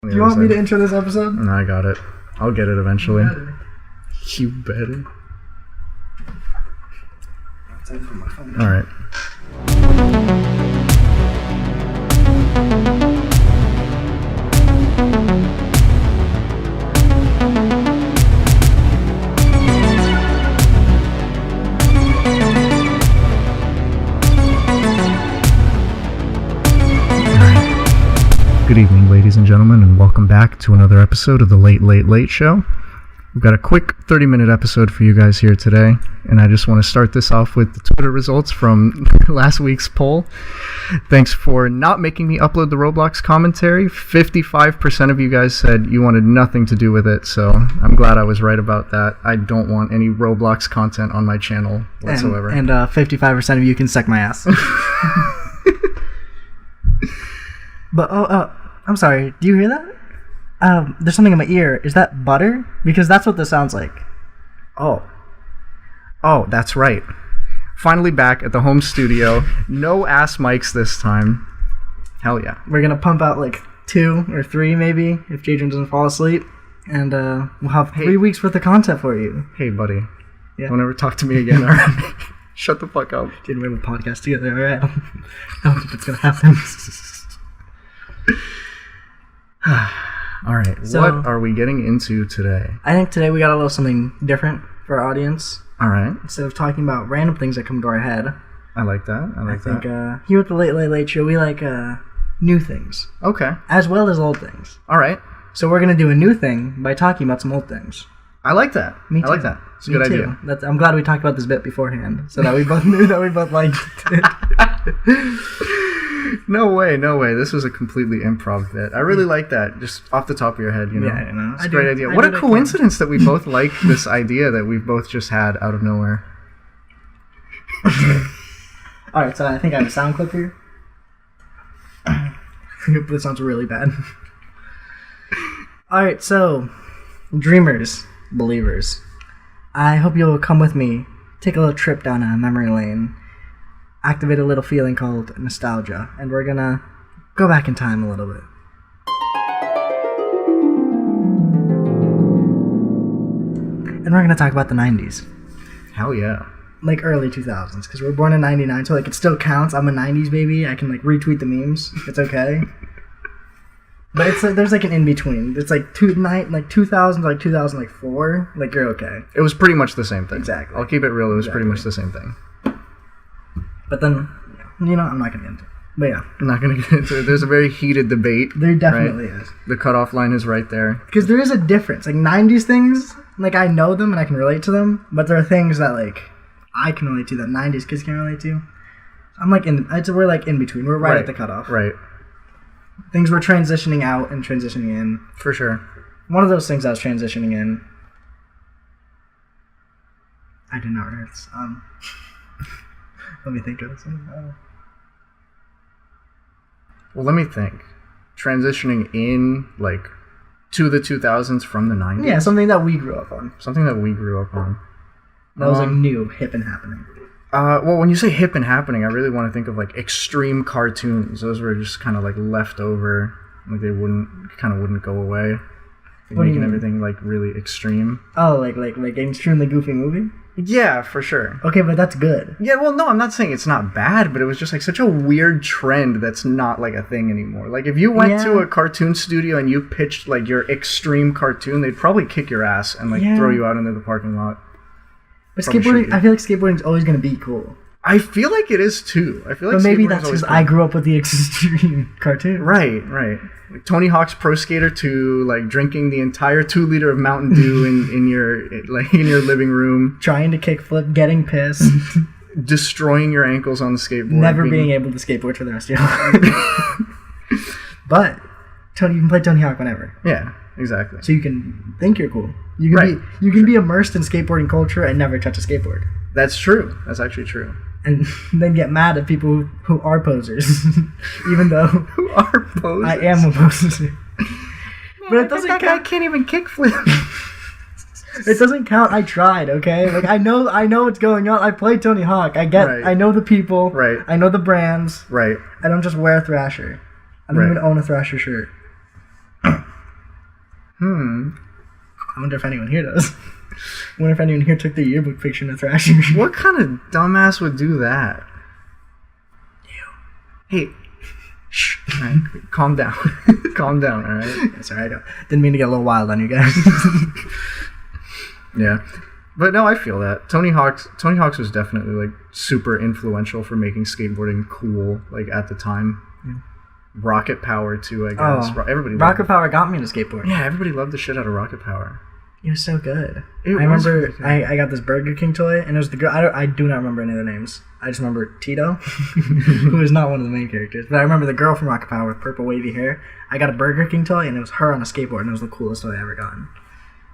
Do you want me to intro this episode? No, I got it. I'll get it eventually. You better. Alright. Good evening, ladies and gentlemen, and welcome back to another episode of the Late Late Late Show. We've got a quick 30-minute episode for you guys here today, and I just want to start this off with the Twitter results from last week's poll. Thanks for not making me upload the Roblox commentary. 55% of you guys said you wanted nothing to do with it, so I'm glad I was right about that. I don't want any Roblox content on my channel whatsoever. And 55% of you can suck my ass. But, I'm sorry, do you hear that? There's something in my ear. Is that butter? Because that's what this sounds like. Oh, that's right. Finally back at the home studio. No ass mics this time. Hell yeah. We're going to pump out like 2 or 3 maybe if Jadrian doesn't fall asleep. And we'll have 3 weeks worth of content for you. Hey, buddy. Yeah. Don't ever talk to me again, alright? Shut the fuck up. Dude, we have a podcast together, alright? I don't think it's going to happen. Alright, so, what are we getting into today? I think today we got a little something different for our audience. Alright. Instead of talking about random things that come to our head. I like that. I think here at the Late Late Late Show, we like new things. Okay. As well as old things. Alright. So we're going to do a new thing by talking about some old things. I like that. Me too. I like that. It's a good idea. I'm glad we talked about this bit beforehand, so that we both knew that we both liked it. No way. This was a completely improv bit. I really like that, just off the top of your head, you know? Yeah, I know. It's a great idea. What a coincidence that we both like this idea that we've both just had out of nowhere. Alright, so I think I have a sound clip here. This sounds really bad. Alright, so, dreamers, believers, I hope you'll come with me, take a little trip down a memory lane, activate a little feeling called nostalgia, and we're gonna go back in time a little bit. And we're gonna talk about the 90s. Hell yeah. Like early 2000s, because we're born in 99, so like it still counts. I'm a 90s baby. I can like retweet the memes. It's okay. But it's like, there's like an in-between. It's like 2000, like 2004. Like you're okay. It was pretty much the same thing. Exactly. I'll keep it real. It was pretty much the same thing. But then, you know, I'm not going to get into it. But yeah. I'm not going to get into it. There's a very heated debate. There definitely is. The cutoff line is right there. Because there is a difference. Like 90s things, like I know them and I can relate to them. But there are things that like I can relate to that 90s kids can relate to. I'm like, we're like in between. We're right at the cutoff. Right. Things we're transitioning out and transitioning in. For sure. One of those things I was transitioning in. I did not write this. Let me think of this one. Well, let me think. Transitioning in, like, to the 2000s from the 90s? Yeah, something that we grew up on. Something that we grew up on. That was, like, new, hip and happening. Well, when you say hip and happening, I really want to think of, like, extreme cartoons. Those were just kind of, like, left over. Like, they wouldn't go away. Like, making everything, like, really extreme. Oh, like an extremely goofy movie? Yeah, for sure. Okay, but that's good. Yeah, well, no, I'm not saying it's not bad, but it was just like such a weird trend that's not like a thing anymore. Like if you went to a cartoon studio and you pitched like your extreme cartoon, they'd probably kick your ass and like throw you out into the parking lot. But skateboarding, I feel like skateboarding's always going to be cool. I feel like it is too. I feel like, but maybe that's because I grew up with the extreme cartoon. Right. Like Tony Hawk's Pro Skater 2, like drinking the entire 2 liter of Mountain Dew in your living room, trying to kickflip, getting pissed, destroying your ankles on the skateboard, never being able to skateboard for the rest of your life. But you can play Tony Hawk whenever. Yeah, exactly. So you can think you're cool. You can be immersed in skateboarding culture and never touch a skateboard. That's true. That's actually true. And then get mad at people who are posers, even though who are posers. I am a poser. But it doesn't count. I can't even kickflip. It doesn't count. I tried. Okay, like I know what's going on. I play Tony Hawk. I know the people. Right. I know the brands. Right. I don't just wear a Thrasher. I don't even own a Thrasher shirt. I wonder if anyone here does. I wonder if anyone here took the yearbook picture in a thrashing machine. What kind of dumbass would do that? Hey, shh. All right, calm down. Calm down, all right? That's alright. Didn't mean to get a little wild on you guys. Yeah. But no, I feel that. Tony Hawk's was definitely like super influential for making skateboarding cool, like at the time. Yeah. Rocket Power too, I guess. Everybody Rocket Power got me into skateboarding. Yeah, everybody loved the shit out of Rocket Power. It was so good. I remember I got this Burger King toy, and it was the girl. I do not remember any of the names. I just remember Tito, who is not one of the main characters. But I remember the girl from Rocket Power with purple wavy hair. I got a Burger King toy, and it was her on a skateboard, and it was the coolest toy I ever gotten.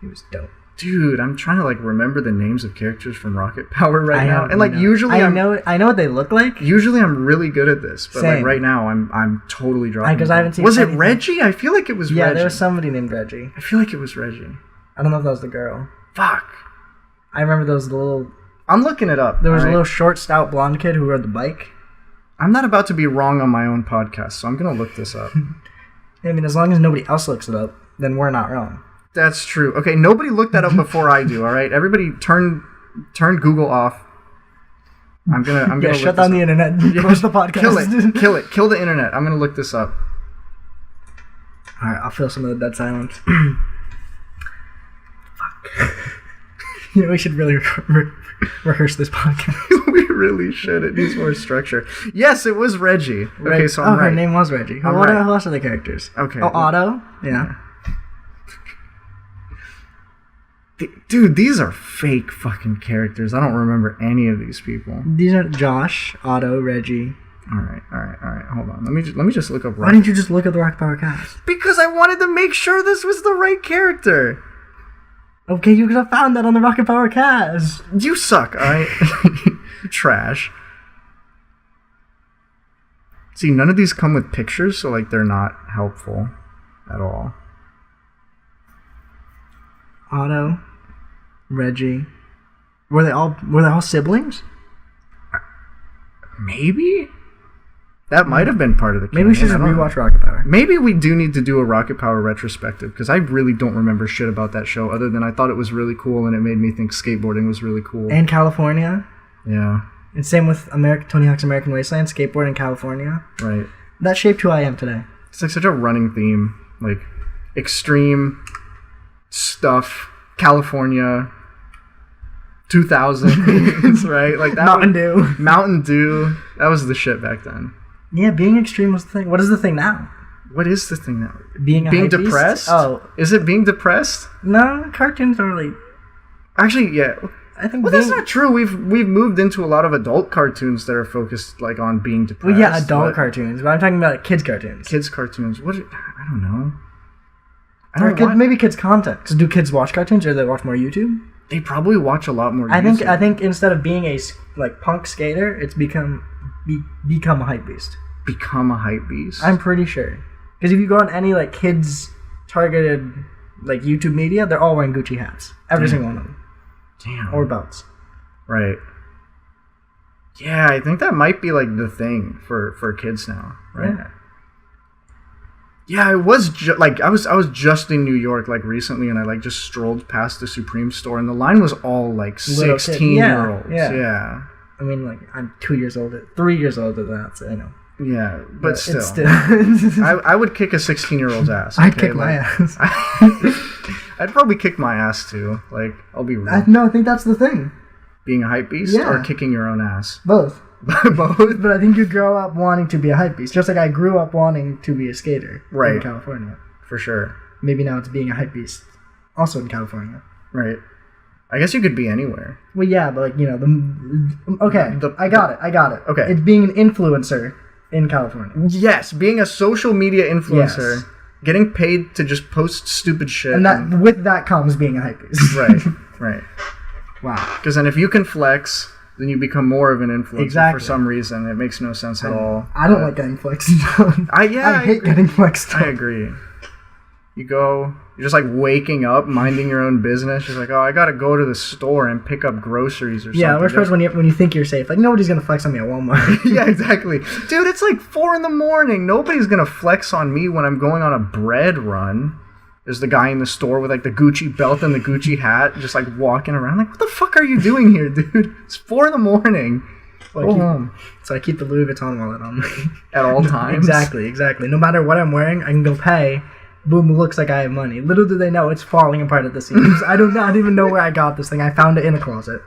It was dope. Dude, I'm trying to like remember the names of characters from Rocket Power right now, and like usually I know what they look like. Usually I'm really good at this, but Same. like right now I'm totally dropping. Because I haven't seen. Was it anything. Reggie? I feel like it was. Yeah, Reggie. there was somebody named Reggie. I feel like it was Reggie. I don't know if that was the girl. Fuck. I remember there was the little. I'm looking it up. There was a alright? little short, stout blonde kid who rode the bike. I'm not about to be wrong on my own podcast, so I'm gonna look this up. I mean, as long as nobody else looks it up, then we're not wrong. That's true. Okay, nobody looked that up before I do. All right, everybody, turn Google off. I'm gonna Shut down the internet. Close the podcast. Kill the internet. I'm gonna look this up. All right, I'll fill some of the dead silence. Fuck. You know, we should really rehearse this podcast. We really should. It needs more structure. Yes, it was Reggie. Okay, so I'm right. Her name was Reggie. Who else are the characters? Okay. Oh, Otto. Yeah. Dude, these are fake fucking characters. I don't remember any of these people. These are Josh, Otto, Reggie. All right. Hold on. Let me just look up. Why didn't you just look at the Rocket Power cast? Because I wanted to make sure this was the right character. Okay, you could have found that on the Rocket Power cast. You suck, all right? You're trash. See, none of these come with pictures, so like they're not helpful at all. Otto, Reggie. Were they all siblings? Maybe? That might have been part of the canon. Maybe we should just rewatch Rocket Power. Maybe we do need to do a Rocket Power retrospective, because I really don't remember shit about that show, other than I thought it was really cool and it made me think skateboarding was really cool. And California. Yeah. And same with Tony Hawk's American Wasteland, skateboard in California. Right. That shaped who I am today. It's like such a running theme. Like, extreme stuff, California, 2000s, right? Like that. Mountain Dew. That was the shit back then. Yeah, being extreme was the thing. What is the thing now? What is the thing now? Being depressed? Oh. Is it being depressed? No, cartoons don't really... Actually, yeah. I think that's not true. We've moved into a lot of adult cartoons that are focused like on being depressed. Well, yeah, adult cartoons, but I'm talking about like, kids cartoons. Kids cartoons. I don't know. Maybe kids content. Cause do kids watch cartoons or do they watch more YouTube? They probably watch a lot more YouTube. I think instead of being a like punk skater, it's become a hype beast. Become a hype beast. I'm pretty sure. Because if you go on any like kids targeted like YouTube media, they're all wearing Gucci hats. Every single one of them. Damn. Or belts. Right. Yeah, I think that might be like the thing for kids now, right? Yeah. Yeah, I was I was just in New York like recently, and I like just strolled past the Supreme store, and the line was all like 16-year-olds. Yeah. I mean, like I'm 3 years older than that, so I know. Yeah, but still, it's still I would kick a 16-year-old's ass. I'd kick my ass. I'd probably kick my ass too. Like, I'll be real. No, I think that's the thing. Being a hype beast or kicking your own ass? Both. Both? But I think you grow up wanting to be a hype beast, just like I grew up wanting to be a skater in California. For sure. Maybe now it's being a hype beast, also in California. Right. I guess you could be anywhere. Well, yeah, but like, you know, I got it. Okay. It's being an influencer in California. Yes, being a social media influencer. Yes. Getting paid to just post stupid shit. And with that comes being a hype beast. Right. Wow. Because then if you can flex, then you become more of an influencer exactly. for some reason. It makes no sense at all. I don't like getting flexed on. I hate getting flexed on. I agree. You're just like waking up, minding your own business. You're like, oh, I gotta go to the store and pick up groceries or something. Yeah, we're supposed when you think you're safe. Like, nobody's gonna flex on me at Walmart. Yeah, exactly. Dude, it's like 4 a.m. Nobody's gonna flex on me when I'm going on a bread run. There's the guy in the store with like the Gucci belt and the Gucci hat, just like walking around. Like, what the fuck are you doing here, dude? It's 4 a.m. Go home. So I keep the Louis Vuitton wallet on me. At all times. Exactly. No matter what I'm wearing, I can go pay. Boom, it looks like I have money. Little do they know, it's falling apart at the seams. I don't even know where I got this thing. I found it in a closet.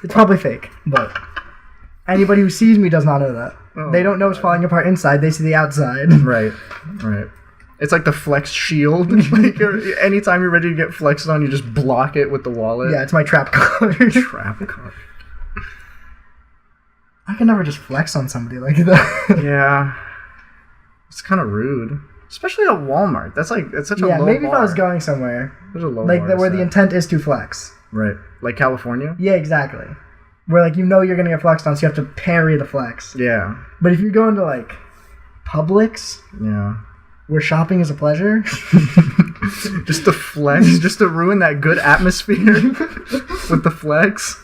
It's probably fake, but anybody who sees me does not know that. They don't know it's falling apart inside. They see the outside. Right. It's like the flex shield. Like anytime you're ready to get flexed on, you just block it with the wallet. Yeah, it's my trap card. Trap card. I can never just flex on somebody like that. Yeah. It's kind of rude. Especially at Walmart. That's such a low bar. Maybe if I was going somewhere. There's a low like bar where the intent is to flex. Right. Like California? Yeah, exactly. Where like you know you're gonna get flexed on, so you have to parry the flex. Yeah. But if you're going to like Publix, yeah, where shopping is a pleasure, just to flex, just to ruin that good atmosphere with the flex.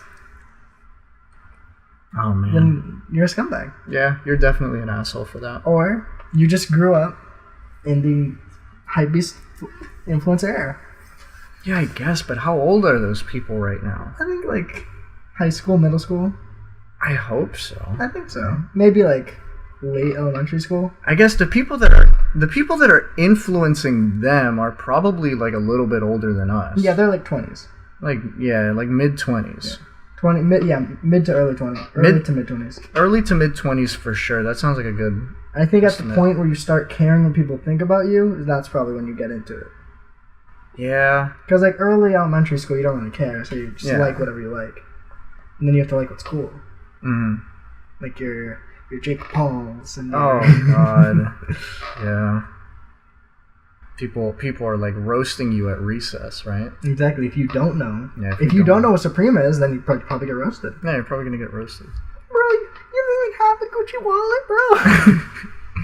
Oh man. Then you're a scumbag. Yeah, you're definitely an asshole for that. Or you just grew up in the hypebeast influencer era. Yeah, I guess, but how old are those people right now? I think like high school, middle school. I hope so. I think so. Maybe like late elementary school. I guess the people that are influencing them are probably like a little bit older than us. Yeah, they're like 20s. Like mid-20s. Yeah. Mid to early 20s. Early to mid-20s. Early to mid-20s for sure. That sounds like a good I think at estimate. the point where you start caring what people think about you, that's probably when you get into it. Yeah. Because like early elementary school, you don't really care, so you just Yeah. like whatever you like. And then you have to like what's cool. Mm-hmm. Like your Jake Pauls and Oh god. Yeah. People are like roasting you at recess, right? Exactly. If you don't know. Yeah, if you don't know what Suprema is, then you probably get roasted. Yeah, you're probably gonna get roasted. Bro, you don't even have the Gucci wallet, bro.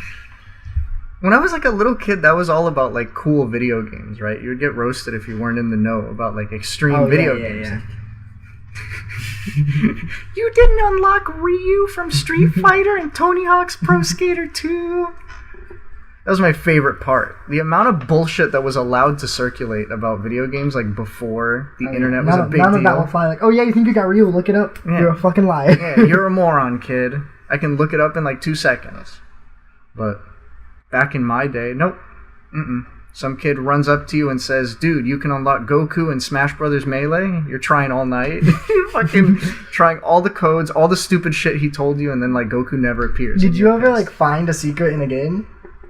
When I was like a little kid, that was all about like cool video games, right? You would get roasted if you weren't in the know about like extreme video games. Yeah. You didn't unlock Ryu from Street Fighter and Tony Hawk's Pro Skater 2. That was my favorite part. The amount of bullshit that was allowed to circulate about video games like before the internet was a big none deal. of that will fly. Like, oh yeah, you think you got Ryu? Look it up. Yeah. You're a fucking liar. Yeah, you're a moron, kid. I can look it up in like 2 seconds. But back in my day, nope. Some kid runs up to you and says, dude, you can unlock Goku in Smash Brothers Melee. You're trying all night. You're fucking trying all the codes, all the stupid shit he told you, and then like Goku never appears. Did you ever like find a secret in a game?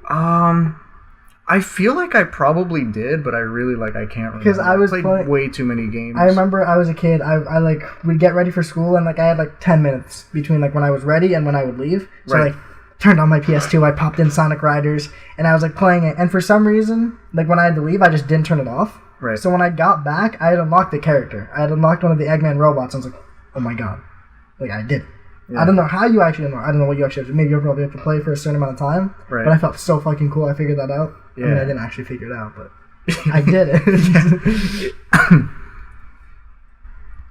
I feel like I probably did, but I really I can't remember. Because I was played playing, way too many games. I remember I was a kid. I like would get ready for school, and like I had like 10 minutes between like when I was ready and when I would leave. So Right. like turned on my PS2, I popped in Sonic Riders, and I was like playing it. And for some reason, like when I had to leave, I just didn't turn it off. Right. So when I got back, I had unlocked the character. I had unlocked one of the Eggman robots. I was like, oh my god, like I did it. Yeah. I don't know how you actually unlock. I don't know what you actually have to. Maybe you'll probably have to play for a certain amount of time. Right. But I felt so fucking cool. I figured that out. Yeah. I mean, I didn't actually figure it out, but I did it.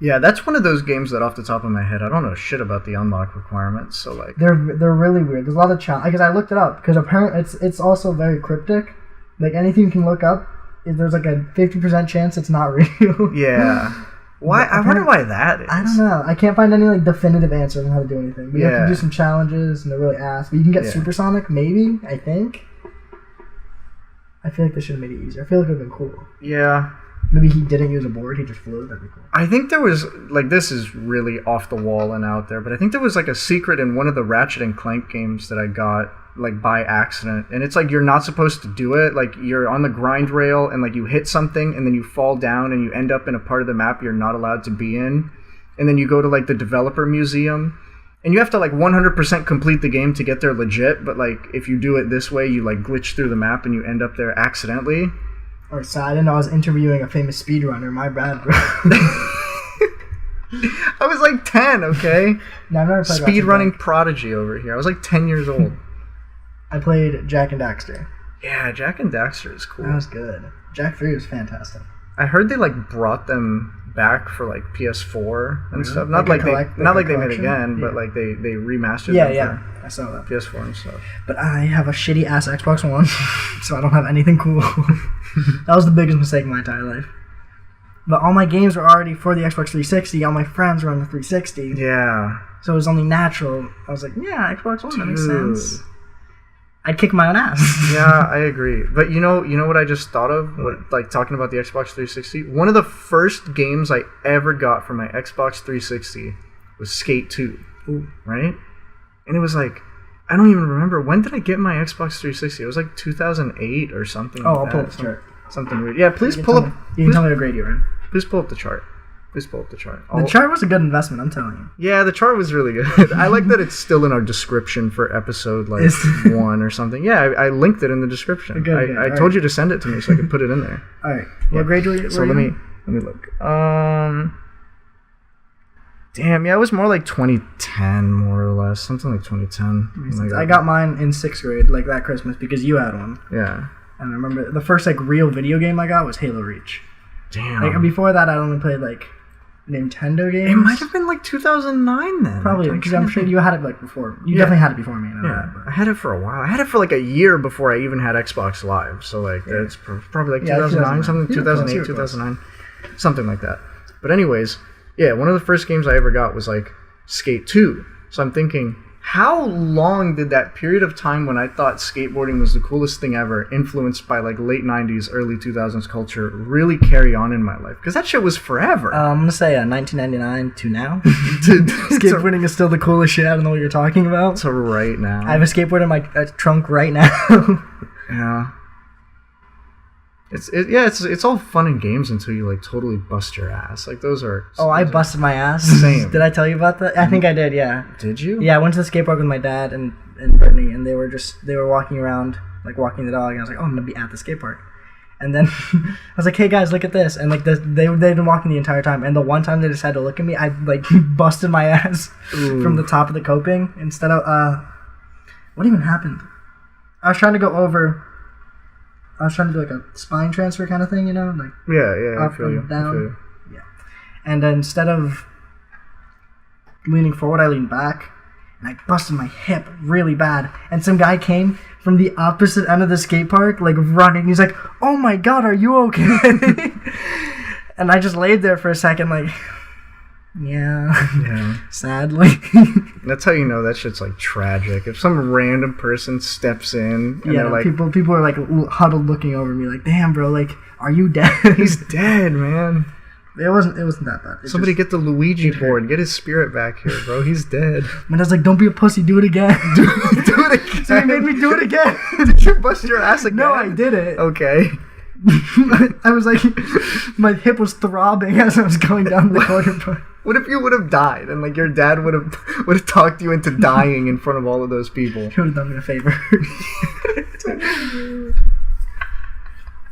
Yeah, that's one of those games that off the top of my head, I don't know shit about the unlock requirements. So like, They're really weird. There's a lot of challenge because I looked it up because apparently it's also very cryptic. Like anything you can look up, there's like a 50% chance it's not real. yeah. Why? I wonder why that is. I don't know. I can't find any like definitive answers on how to do anything. But you have to do some challenges and they're really ass. But you can get Supersonic, maybe. I think. I feel like they should have made it easier. I feel like it would have been cool. Yeah. Maybe he didn't use a board. He just flew. That'd be cool. I think there was, like, this is really off the wall and out there, but I think there was, like, a secret in one of the Ratchet and Clank games that I got, like, by accident. And it's like you're not supposed to do it. Like, you're on the grind rail and, like, you hit something and then you fall down and you end up in a part of the map you're not allowed to be in. And then you go to, like, the developer museum. And you have to, like, 100% complete the game to get there legit. But, like, if you do it this way, you, like, glitch through the map and you end up there accidentally. Or so I didn't know I was interviewing a famous speedrunner. My bad, bro. I was like 10, okay? No, I've never played Speedrunning prodigy over here. I was like 10 years old. I played Jack and Daxter. Yeah, Jack and Daxter is cool. That was good. Jak 3 was fantastic. I heard they like brought them back for like PS4 and stuff. Not Like like, a they made collection? again, but Yeah. like they remastered Yeah, them yeah. for I saw that. PS4 and stuff. But I have a shitty ass Xbox One, so I don't have anything cool. That was the biggest mistake of my entire life. But all my games were already for the Xbox 360. All my friends were on the 360. Yeah. So it was only natural. I was like, yeah, Xbox One, that makes Dude. sense. I'd kick my own ass. Yeah, I agree. But you know what I just thought of? Like talking about the Xbox 360? One of the first games I ever got for my Xbox 360 was Skate 2. Ooh. Right? And it was like, I don't even remember. When did I get my Xbox 360? It was like 2008 or something. Oh, like I'll that. pull up the chart. Something weird. Yeah, please You can pull tell up. me- You can tell me what grade you were in. Please pull up the chart. Please pull up the chart. The chart was a good investment, I'm telling you. Yeah, the chart was really good. I like that it's still in our description for episode like Is- 1 or something. Yeah, I linked it in the description. Good, I all told right. you to send it to me so I could put it in there. All right. Yeah. What grade were you? So let me look. Damn, yeah, it was more like 2010, more or less, something like 2010. when I got mine in 6th grade, like that Christmas, because you had one. Yeah. And I remember the first like real video game I got was Halo Reach. Damn. Like before that, I only played like Nintendo games. it might have been like 2009 then. Probably because I'm sure you had it like before. You definitely had it before me. I know Yeah, that, I but. had it for a while. I had it for like a year before I even had Xbox Live. So like that's probably like Yeah, 2009, 2009. something, You were close, you 2008, were close. 2009, something like that. But anyways, yeah, one of the first games I ever got was like Skate 2. So I'm thinking, how long did that period of time when I thought skateboarding was the coolest thing ever, influenced by like late 90s, early 2000s culture, really carry on in my life? Because that shit was forever. I'm gonna say 1999 to now. to Skateboarding is still the coolest shit. I don't know what you're talking about. right now. I have a skateboard in my trunk right now. Yeah. It's all fun and games until you like totally bust your ass. Like those are. Oh, I busted my ass. Same. Did I tell you about that? I think I did. Yeah. Did you? Yeah, I went to the skate park with my dad and Brittany, and they were walking around, like walking the dog, and I was like, oh, I'm gonna be at the skate park. And then I was like, hey guys, look at this. And like they've been walking the entire time, and the one time they decided to look at me, I like busted my ass from the top of the coping instead of what even happened? I was trying to do like a spine transfer kind of thing, you know, like. Yeah. I Up feel and you. I down. feel you. And then instead of leaning forward, I leaned back, and I busted my hip really bad. And some guy came from the opposite end of the skate park, like running. He's like, "Oh my god, are you okay?" And I just laid there for a second, like, Yeah. sadly. That's how you know that shit's like tragic. If some random person steps in and Yeah, they're like, people are like huddled looking over me, like, "Damn, bro, like, are you dead?" he's dead, man. It wasn't that bad. It Somebody just, get the Luigi it hurt. board. Get his spirit back here, bro. He's dead. my dad's like, "Don't be a pussy, do it again." Do it again. So he made me do it again. Did you bust your ass again? No, I did it. Okay. I was like, my hip was throbbing as I was going down the corner. What if you would have died and like your dad would have talked you into dying in front of all of those people? He would have done me a favor.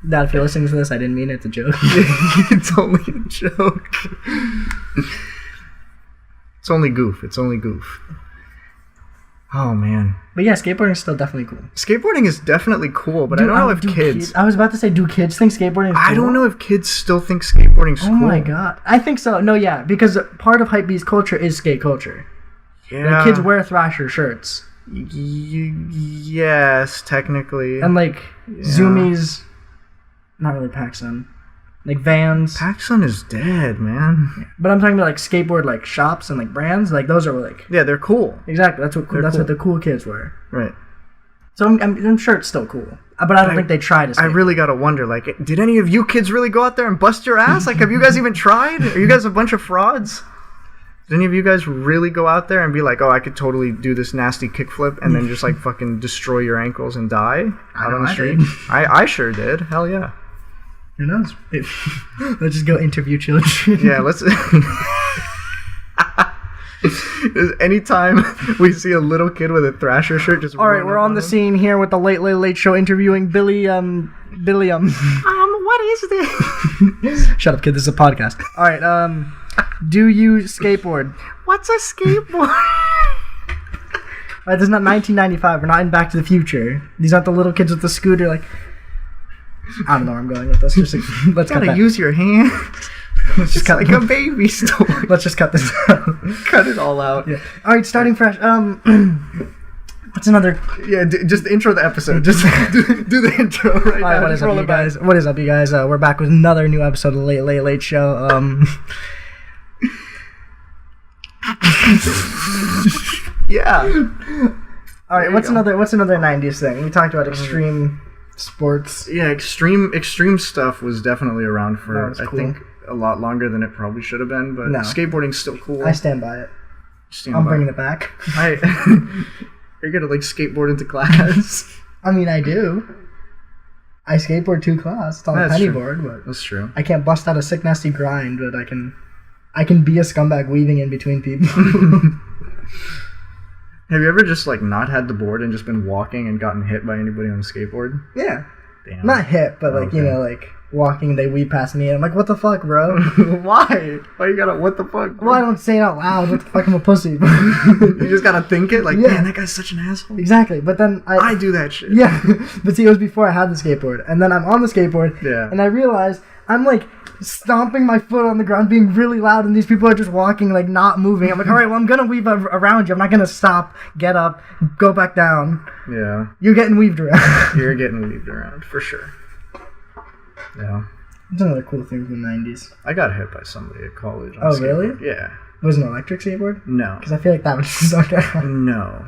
Dad, if you're listening to this, I didn't mean it. It's a joke. It's only a joke. It's only goof. Oh man, But yeah, skateboarding is still definitely cool. skateboarding is definitely cool, but I Dude, don't know if do kids. I was about to say, do kids think skateboarding is cool? I don't know if kids still think skateboarding's Oh cool. my god. I think so. No, yeah, because part of Hypebeast culture is skate culture. Yeah. Like, kids wear Thrasher shirts. Yes, technically. And like, Zoomies, not really PacSun. Like Vans. PacSun is dead, man. But I'm talking about like skateboard like shops and like brands. Like those are like, Yeah, they're cool. exactly, that's what They're what cool. the cool kids wear. Right. So I'm sure it's still cool. But I don't think they try to skate. I really gotta wonder, like, did any of you kids really go out there and bust your ass? Like, have you guys even tried? Are you guys a bunch of frauds? Did any of you guys really go out there and be like, oh, I could totally do this nasty kickflip and then just like fucking destroy your ankles and die out on the I street? did. I sure did. Hell yeah. Who knows? Let's just go interview children. Yeah, let's. Anytime we see a little kid with a Thrasher shirt, just All right, run we're up on the him. scene here with the Late Show interviewing Billy. What is this? Shut up, kid. This is a podcast. All right. Do you skateboard? What's a skateboard? All right, this is not 1995. We're not in Back to the Future. These aren't the little kids with the scooter. Like, I don't know where I'm going with this. Just like, let's cut Gotta that. use your hand. Let's just It's cut. like a baby story. Let's just cut this out. Cut it all out. Yeah. All right, starting fresh. What's another? Yeah, just intro the episode. Just do the intro right now. All right, what is up, you guys? What is up, you guys? We're back with another new episode of the Late Late Late Show. Yeah. All right, what's another '90s thing? We talked about extreme sports. Yeah, extreme stuff was definitely around for was I cool. think a lot longer than it probably should have been. But No. skateboarding's still cool. I stand by it. Stand I'm by bringing it. it back. You're gonna like skateboard into class. I mean, I do. I skateboard to class. It's on a That's penny true. board, but That's true. I can't bust out a sick nasty grind. But I can be a scumbag weaving in between people. Have you ever just like not had the board and just been walking and gotten hit by anybody on a skateboard? Yeah, Damn. not hit, but like you Okay. know, like walking, they weave past me, and I'm like, what the fuck, bro? Why? Why you gotta? What the fuck? Well, I don't say it out loud. What the fuck? I'm a pussy. You just gotta think it like, Yeah. man, that guy's such an asshole. Exactly, but then I do that shit. yeah, but see, it was before I had the skateboard, and then I'm on the skateboard, Yeah. and I realize I'm like stomping my foot on the ground, being really loud, and these people are just walking, like not moving. I'm like, all right, well, I'm gonna weave around you. I'm not gonna stop, get up, go back down. Yeah. You're getting weaved around. You're getting weaved around for sure. Yeah. It's another cool thing from the '90s. I got hit by somebody at college. On Oh, a skateboard. really? Yeah. Was it an electric skateboard? No. Because I feel like that would suck out. No.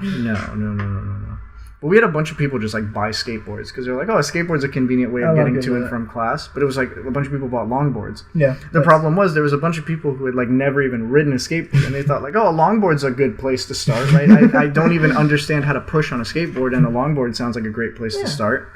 But we had a bunch of people just like buy skateboards because they're like, oh, a skateboard's a convenient way I of love getting doing to and that. from class. But it was like a bunch of people bought longboards. Yeah. The problem was there was a bunch of people who had like never even ridden a skateboard, and they thought like, oh, a longboard's a good place to start, right? I don't even understand how to push on a skateboard, and a longboard sounds like a great place Yeah. to start.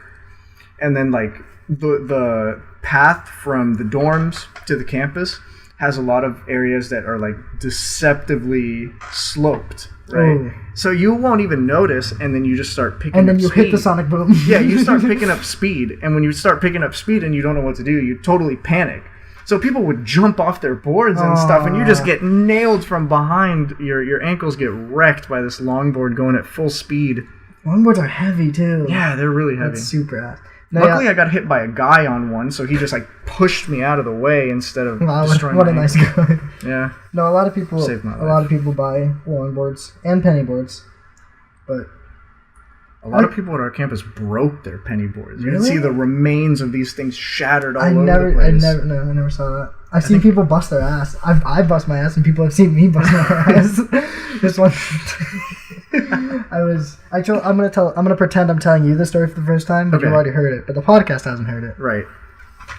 And then like the path from the dorms to the campus has a lot of areas that are like deceptively sloped, right? Ooh. So you won't even notice, and then you just start picking And then up you speed. hit the sonic boom. Yeah, you start picking up speed, and when you start picking up speed and you don't know what to do, you totally panic. So people would jump off their boards and stuff, and you just get nailed from behind. Your ankles get wrecked by this longboard going at full speed. Longboards are heavy too. Yeah, they're really heavy. That's super ass. No, Luckily, yeah. I got hit by a guy on one, so he just like pushed me out of the way instead of Wow, destroying what a my nice ankle. guy. Yeah, No, a lot of people. Saved my A lot of people buy longboards and pennyboards, but a lot of people at our campus broke their penny boards. You can Really? see the remains of these things shattered all I over never, the place. I never saw that. I've seen people bust their ass. I bust my ass, and people have seen me bust my ass. This one, I'm gonna pretend I'm telling you the story for the first time, but Okay. you've already heard it. But the podcast hasn't heard it. Right.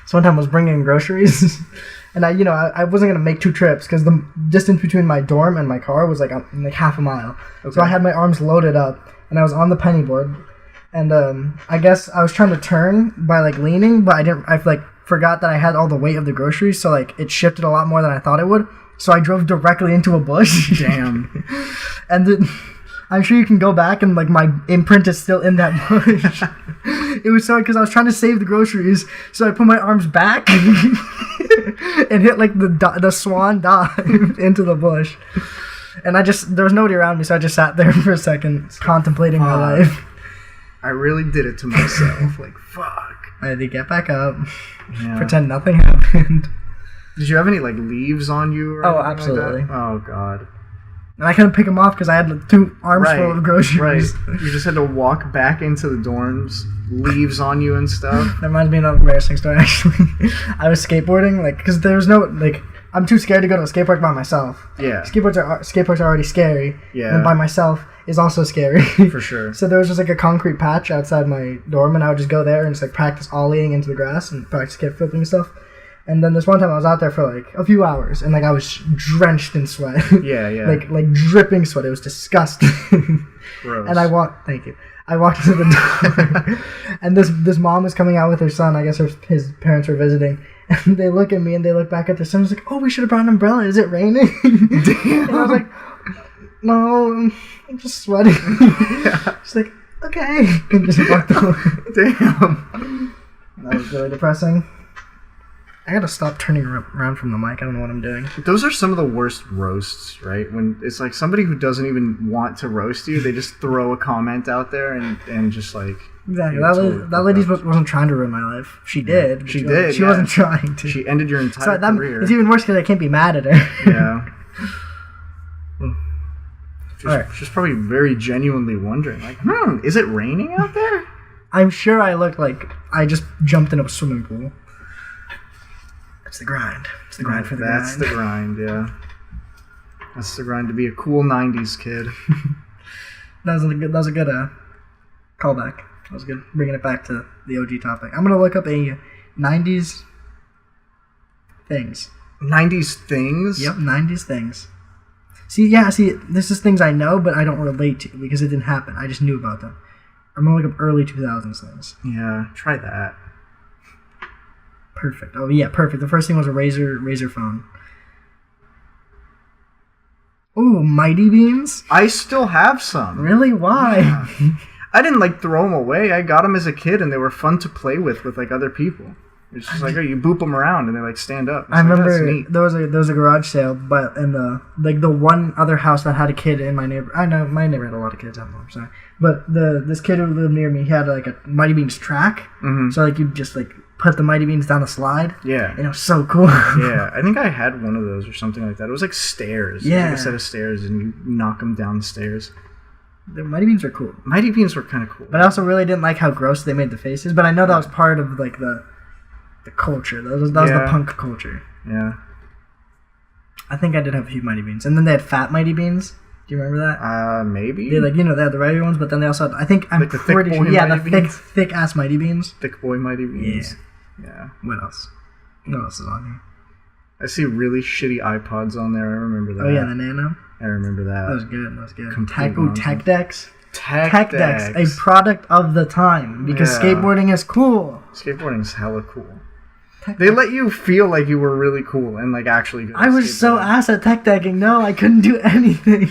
So one time I was bringing groceries, and I wasn't gonna make two trips because the distance between my dorm and my car was like half a mile. So Okay. I had my arms loaded up, and I was on the penny board, and I guess I was trying to turn by like leaning, but I forgot that I had all the weight of the groceries, so like it shifted a lot more than I thought it would. So I drove directly into a bush. Damn. And then I'm sure you can go back and like my imprint is still in that bush. It was so because I was trying to save the groceries, so I put my arms back and hit like the swan dive into the bush. And there was nobody around me, so I just sat there for a second contemplating my life. I really did it to myself. Like, fuck. I had to get back up, Yeah. pretend nothing happened, Did you have any like leaves on you? Or Oh, anything absolutely. Like that? Oh god. and I couldn't pick them off because I had like, 2 arms full of groceries. Right. You just had to walk back into the dorms, leaves on you and stuff. That reminds me of an embarrassing story, actually. I was skateboarding, like, because there was no, like, I'm too scared to go to a skate park by myself. Yeah. Skate parks are already scary. Yeah. And by myself is also scary. For sure. So there was just, like, a concrete patch outside my dorm, and I would just go there and just, like, practice ollieing into the grass and practice kick flipping and stuff. And then this one time I was out there for, like, a few hours, and, like, I was drenched in sweat. Yeah, yeah. like, dripping sweat. It was disgusting. Gross. And I walked into the door, and this mom was coming out with her son. I guess his parents were visiting, and they look at me and they look back at their son. I was like, "Oh, we should have brought an umbrella. Is it raining?" Damn. And I was like, "No, I'm just sweating." She's like, "Okay," and just walked away. Damn. That was really depressing. I gotta stop turning around from the mic. I don't know what I'm doing. Those are some of the worst roasts, right? When it's like somebody who doesn't even want to roast you, they just throw a comment out there and just like Exactly. Yeah, That lady wasn't trying to ruin my life. She did. but She did, She yeah. wasn't trying to. she ended your entire So career. it's even worse because I can't be mad at her. Yeah. She's probably very genuinely wondering, like, is it raining out there? I'm sure I look like I just jumped into a swimming pool. That's the grind. It's the grind for the grind. That's the grind, yeah. That's the grind to be a cool 90s kid. That was a good callback. That was good. Bringing it back to the OG topic. I'm going to look up a 90s things. 90s things? Yep, 90s things. See, this is things I know, but I don't relate to because it didn't happen. I just knew about them. I'm going to look up early 2000s things. Yeah, try that. Perfect. Oh, yeah, perfect. The first thing was a Razor phone. Ooh, Mighty Beans? I still have some. Really? Why? Yeah. I didn't, like, throw them away. I got them as a kid, and they were fun to play with, like, other people. It's just like, you boop them around, and they, like, stand up. I remember there was a garage sale, but in the one other house that had a kid in my neighbor. I know my neighbor had a lot of kids. I'm sorry, but this kid who lived near me, he had like a Mighty Beans track. Mm-hmm. So like you just like put the Mighty Beans down the slide. Yeah, and it was so cool. Yeah, I think I had one of those or something like that. It was like stairs. Yeah, like a set of stairs, and you knock them down the stairs. The Mighty Beans were cool. Mighty Beans were kind of cool. But I also really didn't like how gross they made the faces. But I know that was part of like the culture. That was the punk culture. Yeah. I think I did have a few Mighty Beans. And then they had fat Mighty Beans. Do you remember that? Maybe. They they had the regular ones, but then they also had, I'm pretty sure. Yeah, the thick ass Mighty Beans. Thick boy Mighty Beans. Yeah. What else? What else is on here? I see really shitty iPods on there. I remember that. Oh yeah, the Nano. I remember that. That was good. Tech Decks. Tech Decks. A product of the time because skateboarding is cool. Skateboarding is hella cool. They let you feel like you were really cool and like actually good. I was so ass at tech decking. No, I couldn't do anything.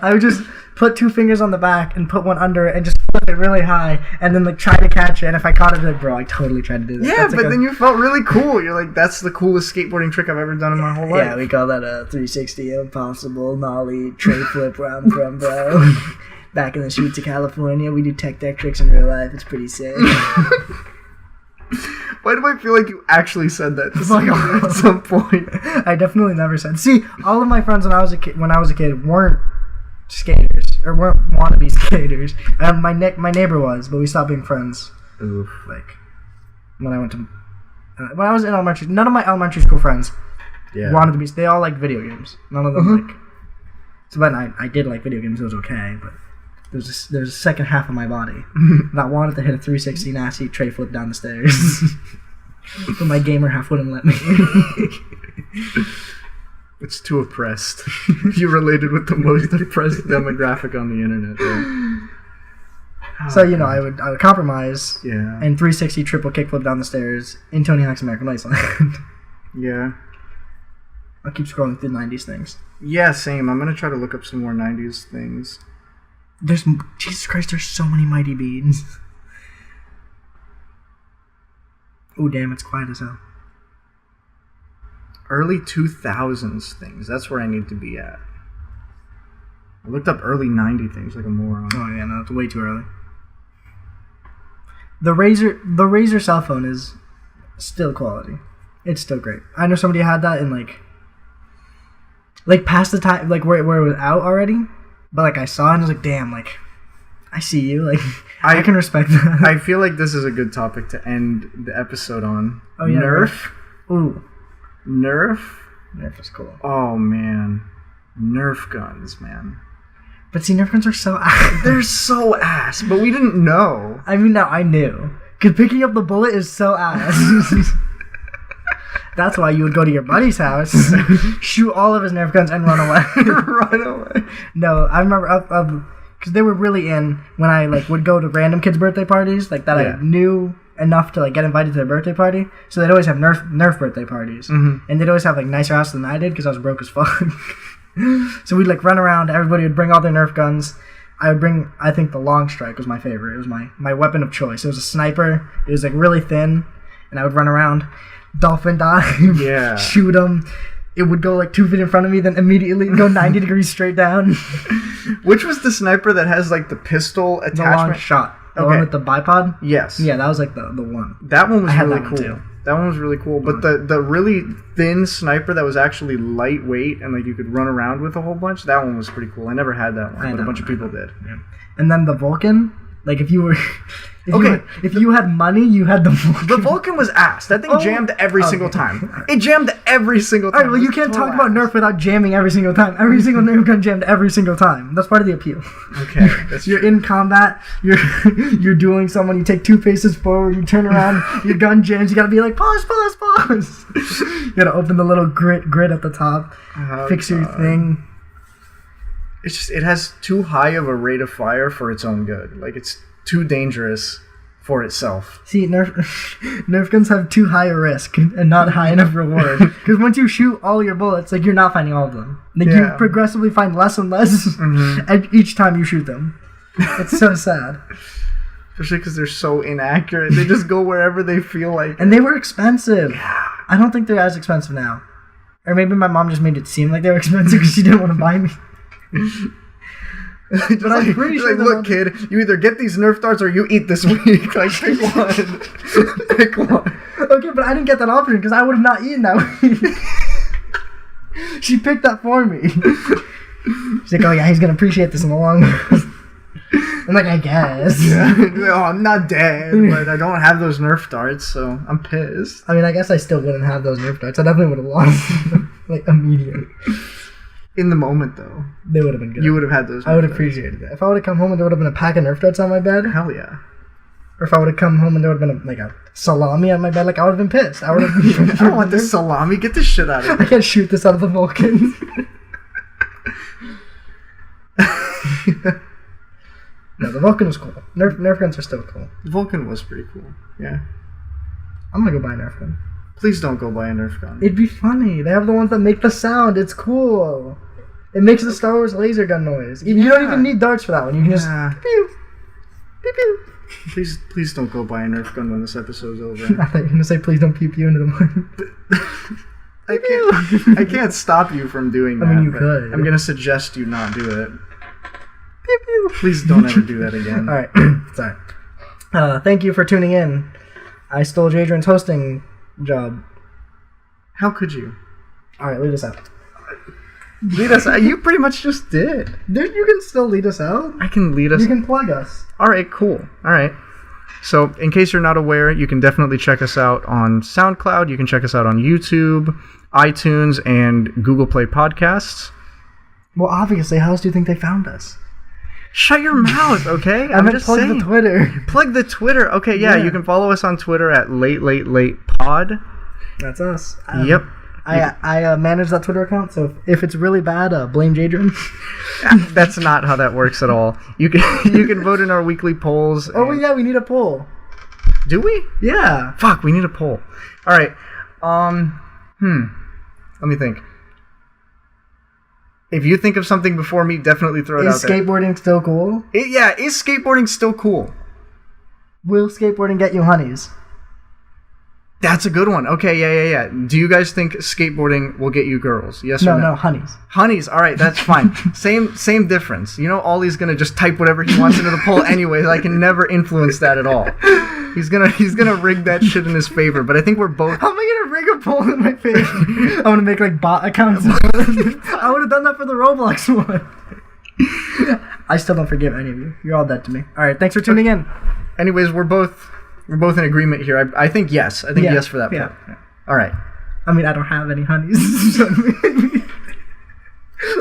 I would just put two fingers on the back and put one under it and just flip it really high and then like try to catch it. And if I caught it, like, bro, I totally tried to do that. Yeah, that's but then you felt really cool. You're like, that's the coolest skateboarding trick I've ever done in my whole life. Yeah, we call that a 360 impossible nollie tray flip where I'm from, bro. Back in the streets of California, we do tech deck tricks in real life. It's pretty sick. Why do I feel like you actually said that at some point? I definitely never said. See, all of my friends when I was a kid weren't skaters or weren't wannabe skaters. My neighbor was, but we stopped being friends. Oof. Like when I was in elementary, none of my elementary school friends wanted to be. They all liked video games. None of them like. So then I did like video games. It was okay, but. There's a second half of my body that wanted to hit a 360 nasty tray flip down the stairs. But my gamer half wouldn't let me. It's too oppressed. You related with the most oppressed demographic on the internet. Right? So, I would compromise and 360 triple kickflip down the stairs in Tony Hawk's American Wasteland. Yeah. I'll keep scrolling through 90s things. Yeah, same. I'm going to try to look up some more 90s things. Jesus Christ, there's so many Mighty Beans. Oh, damn, it's quiet as hell. Early 2000s things. That's where I need to be at. I looked up early 90 things like a moron. Oh, yeah, no, it's way too early. The Razr cell phone is still quality. It's still great. I know somebody had that in, like past the time, like, where it was out already. But, like, I saw it and I was like, damn, like, I see you. Like, I can respect that. I feel like this is a good topic to end the episode on. Oh, yeah. Nerf. Ooh. Nerf? Nerf is cool. Oh, man. Nerf guns, man. But see, Nerf guns are so ass. They're so ass, but we didn't know. I mean, no, I knew. Because picking up the bullet is so ass. That's why you would go to your buddy's house, shoot all of his Nerf guns, and run away. Run away. No, I remember because they were really in when I would go to random kids' birthday parties that I knew enough to get invited to their birthday party. So they'd always have Nerf birthday parties, and they'd always have nicer house than I did because I was broke as fuck. So we'd run around. Everybody would bring all their Nerf guns. I would bring. I think the long strike was my favorite. It was my weapon of choice. It was a sniper. It was really thin, and I would run around. Dolphin dive, shoot him. It would go 2 feet in front of me, then immediately go 90 degrees straight down. Which was the sniper that has the pistol attachment? The long shot. The one with the bipod? Yes. Yeah, that was the one. That one was really cool. That one was really cool. But the really thin sniper that was actually lightweight and like you could run around with a whole bunch, that one was pretty cool. I never had that one, but a bunch of people did. Yeah. And then the Vulcan, like if you were, Okay. if you had money, you had the Vulcan. The Vulcan was ass. That thing jammed every single time. It jammed every single time. All right, well, you can't talk about Nerf without jamming every single time. Every single Nerf gun jammed every single time. That's part of the appeal. Okay, that's You're in combat. You're dueling someone. You take 2 paces forward. You turn around. Your gun jams. You gotta be like pause. You gotta open the little grid at the top. Fix your thing. It's just it has too high of a rate of fire for its own good. Like it's too dangerous for itself. See, Nerf guns have too high a risk and not high enough reward. Because once you shoot all your bullets, like you're not finding all of them. Like you progressively find less and less each time you shoot them. It's so sad. Especially because they're so inaccurate. They just go wherever they feel like. And they were expensive. Yeah. I don't think they're as expensive now. Or maybe my mom just made it seem like they were expensive because she didn't want to buy me. But I'm pretty sure look, kid, you either get these Nerf darts or you eat this week. Like, pick one. Pick one. Okay, but I didn't get that option because I would have not eaten that week. She picked that for me. She's like, oh yeah, he's going to appreciate this in the long run. I'm like, I guess. Yeah. Oh, I'm not dead, but I don't have those Nerf darts, so I'm pissed. I mean, I guess I still wouldn't have those Nerf darts. I definitely would have lost like immediately. In the moment, though, they would have been good. You would have had those. I would have appreciated that. If I would have come home and there would have been a pack of Nerf darts on my bed. Hell yeah. Or if I would have come home and there would have been a salami on my bed, like I would have been pissed. I would have. I don't want this salami. Get this shit out of here. I can't shoot this out of the Vulcan. No, the Vulcan was cool. Nerf guns are still cool. The Vulcan was pretty cool. Yeah. I'm gonna go buy a Nerf gun. Please don't go buy a Nerf gun. It'd be funny. They have the ones that make the sound. It's cool. It makes the Star Wars laser gun noise. You don't even need darts for that one. You can just pew, pew, pew. Please don't go buy a Nerf gun when this episode's over. I thought you were gonna say please don't pew pew into the mic. I can't stop you from doing that. I mean, you could. I'm gonna suggest you not do it. Pew pew. Please don't ever do that again. All right. Sorry. Thank you for tuning in. I stole Jadrian's hosting job. How could you? All right, lead us out. Lead us out? You pretty much just did. Dude, you can still lead us out. I can lead us. You can plug us. All right, cool. All right. So, in case you're not aware, you can definitely check us out on SoundCloud. You can check us out on YouTube, iTunes, and Google Play Podcasts. Well, obviously, how else do you think they found us? Shut your mouth, okay? I'm just plug the Twitter. Plug the Twitter. Okay, yeah, you can follow us on Twitter at LateLateLatePod. That's us. Yep. I manage that Twitter account, so if it's really bad, blame Jadrian. That's not how that works at all. You can vote in our weekly polls. Oh yeah, we need a poll. Do we? Yeah. Fuck, we need a poll. All right. Let me think. If you think of something before me, definitely throw it out there. Is skateboarding still cool? Is skateboarding still cool? Will skateboarding get you honeys? That's a good one. Okay, yeah. Do you guys think skateboarding will get you girls? Yes or no? No, honeys. Honeys, all right, that's fine. Same difference. You know, Ollie's gonna just type whatever he wants into the poll anyway. I can never influence that at all. He's gonna rig that shit in his favor. But I think we're both. How am I gonna rig a poll in my favor? I want to make bot accounts. I would have done that for the Roblox one. I still don't forgive any of you. You're all dead to me. All right, thanks for tuning in. Anyways, we're both in agreement here. I think yes. I think yes for that poll. Yeah. All right. I mean, I don't have any honeys. So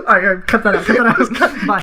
all right, cut that out. Bye.